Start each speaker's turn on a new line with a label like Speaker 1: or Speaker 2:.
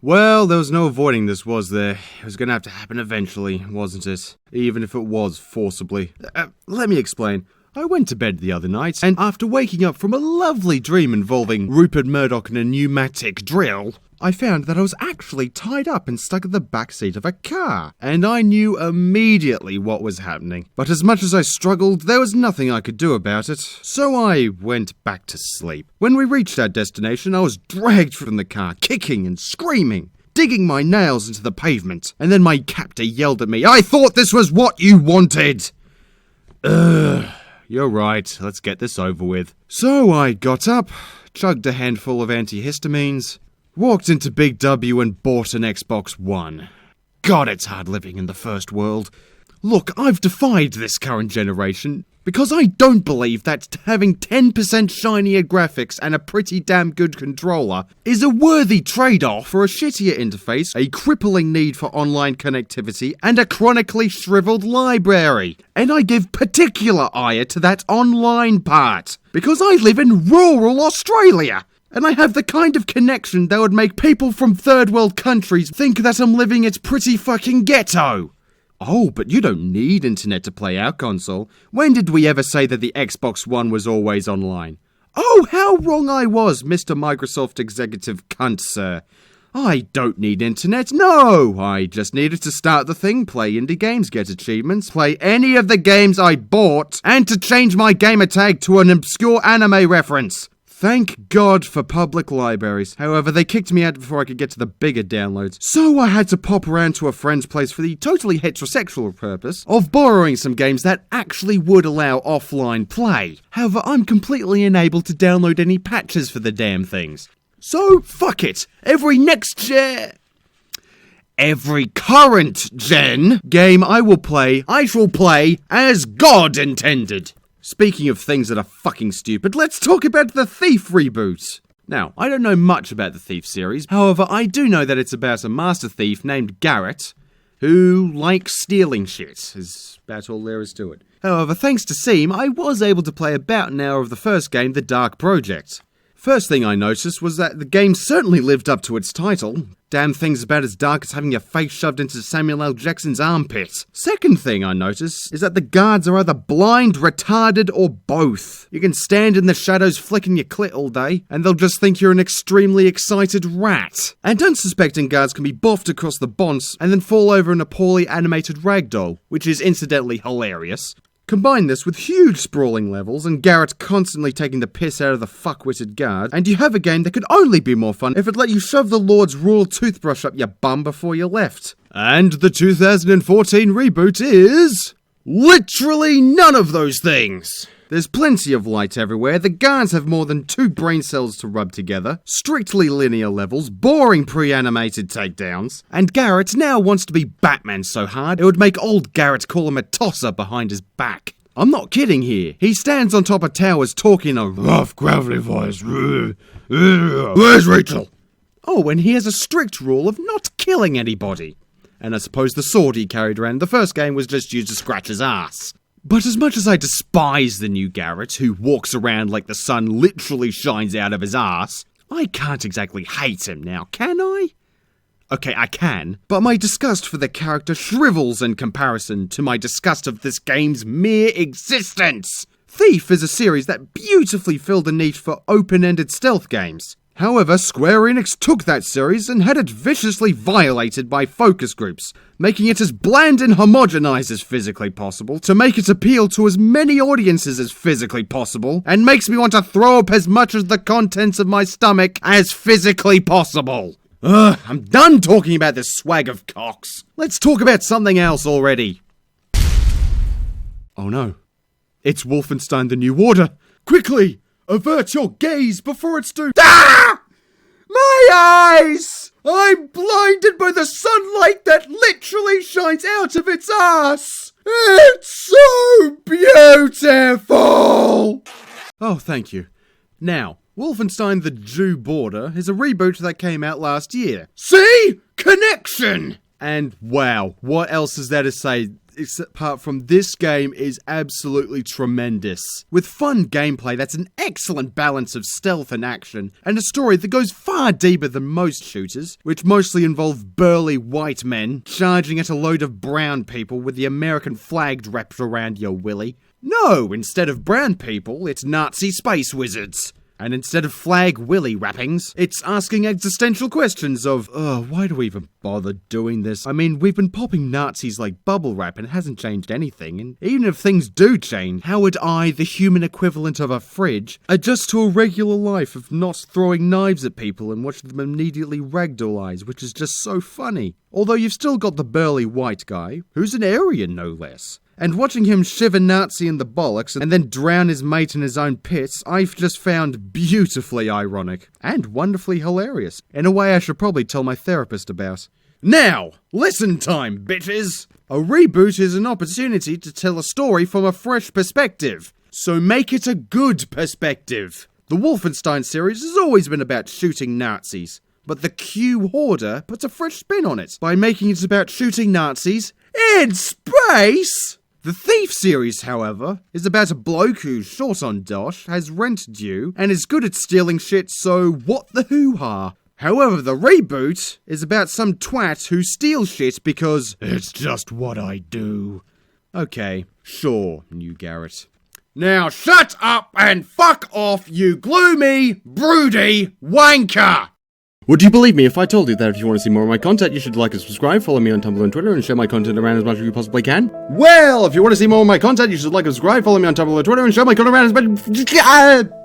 Speaker 1: Well, there was no avoiding this, was there? It was gonna have to happen eventually, wasn't it? Even if it was forcibly. Let me explain. I went to bed the other night, and after waking up from a lovely dream involving Rupert Murdoch and a pneumatic drill, I found that I was actually tied up and stuck in the backseat of a car, and I knew immediately what was happening. But as much as I struggled, there was nothing I could do about it, so I went back to sleep. When we reached our destination, I was dragged from the car, kicking and screaming, digging my nails into the pavement, and then my captor yelled at me, "I thought this was what you wanted!" You're right, let's get this over with. So I got up, chugged a handful of antihistamines, walked into Big W and bought an Xbox One. God, it's hard living in the first world. Look, I've defied this current generation because I don't believe that having 10% shinier graphics and a pretty damn good controller is a worthy trade-off for a shittier interface, a crippling need for online connectivity, and a chronically shriveled library. And I give particular ire to that online part, because I live in rural Australia. And I have the kind of connection that would make people from third world countries think that I'm living at pretty fucking ghetto. Oh, but you don't need internet to play our console. When did we ever say that the Xbox One was always online? Oh, how wrong I was, Mr. Microsoft executive cunt, sir. I don't need internet, no! I just needed to start the thing, play indie games, get achievements, play any of the games I bought, and to change my gamer tag to an obscure anime reference. Thank God for public libraries. However, they kicked me out before I could get to the bigger downloads. So I had to pop around to a friend's place for the totally heterosexual purpose of borrowing some games that actually would allow offline play. However, I'm completely unable to download any patches for the damn things. So, fuck it. Every current gen game I shall play as God intended. Speaking of things that are fucking stupid, let's talk about the Thief reboot. Now, I don't know much about the Thief series, however, I do know that it's about a master thief named Garrett, who likes stealing shit, is about all there is to it. However, thanks to Steam, I was able to play about an hour of the first game, The Dark Project. First thing I noticed was that the game certainly lived up to its title. Damn thing's about as dark as having your face shoved into Samuel L. Jackson's armpit. Second thing I noticed is that the guards are either blind, retarded, or both. You can stand in the shadows flicking your clit all day, and they'll just think you're an extremely excited rat. And unsuspecting guards can be boffed across the bonce, and then fall over in a poorly animated ragdoll, which is incidentally hilarious. Combine this with huge sprawling levels and Garrett constantly taking the piss out of the fuck-witted guard, and you have a game that could only be more fun if it let you shove the Lord's Royal toothbrush up your bum before you left. And the 2014 reboot is literally none of those things. There's plenty of light everywhere, the guards have more than 2 brain cells to rub together, strictly linear levels, boring pre-animated takedowns, and Garrett now wants to be Batman so hard it would make old Garrett call him a tosser behind his back. I'm not kidding here. He stands on top of towers talking in a rough, gravelly voice. Where's Rachel? Oh, and he has a strict rule of not killing anybody. And I suppose the sword he carried around in the first game was just used to scratch his ass. But as much as I despise the new Garrett, who walks around like the sun literally shines out of his ass, I can't exactly hate him now, can I? Okay, I can, but my disgust for the character shrivels in comparison to my disgust of this game's mere existence. Thief is a series that beautifully filled a niche for open-ended stealth games. However, Square Enix took that series and had it viciously violated by focus groups, making it as bland and homogenized as physically possible to make it appeal to as many audiences as physically possible, and makes me want to throw up as much of the contents of my stomach as physically possible. Ugh, I'm done talking about this swag of cocks. Let's talk about something else already. Oh no. It's Wolfenstein: The New Order. Quickly! Avert your gaze before it's too— Ah! My eyes! I'm blinded by the sunlight that literally shines out of its ass! It's so beautiful! Oh, thank you. Now, Wolfenstein: The Jew Border is a reboot that came out last year. See? Connection! And wow, what else is there to say? apart from this game is absolutely tremendous. With fun gameplay that's an excellent balance of stealth and action, and a story that goes far deeper than most shooters, which mostly involve burly white men charging at a load of brown people with the American flag wrapped around your willy. No, instead of brown people, it's Nazi space wizards. And instead of flag willy wrappings, it's asking existential questions of, why do we even bother doing this? I mean, we've been popping Nazis like bubble wrap and it hasn't changed anything, and even if things do change, how would I, the human equivalent of a fridge, adjust to a regular life of not throwing knives at people and watch them immediately ragdoll which is just so funny. Although you've still got the burly white guy, who's an Aryan no less. And watching him shiver Nazi in the bollocks and then drown his mate in his own piss, I've just found beautifully ironic. And wonderfully hilarious. In a way I should probably tell my therapist about. Now, listen time, bitches! A reboot is an opportunity to tell a story from a fresh perspective. So make it a good perspective. The Wolfenstein series has always been about shooting Nazis. But the Q Hoarder puts a fresh spin on it by making it about shooting Nazis in space! The Thief series, however, is about a bloke who's short on dosh, has rent due, and is good at stealing shit, so what the hoo-ha? However, the reboot is about some twat who steals shit because it's just what I do. Okay, sure, New Garrett. Now shut up and fuck off, you gloomy, broody wanker!
Speaker 2: Would you believe me if I told you that if you want to see more of my content, you should like and subscribe, follow me on Tumblr and Twitter, and share my content around as much as you possibly can? Well, if you want to see more of my content, you should like and subscribe, follow me on Tumblr and Twitter, and share my content around as much...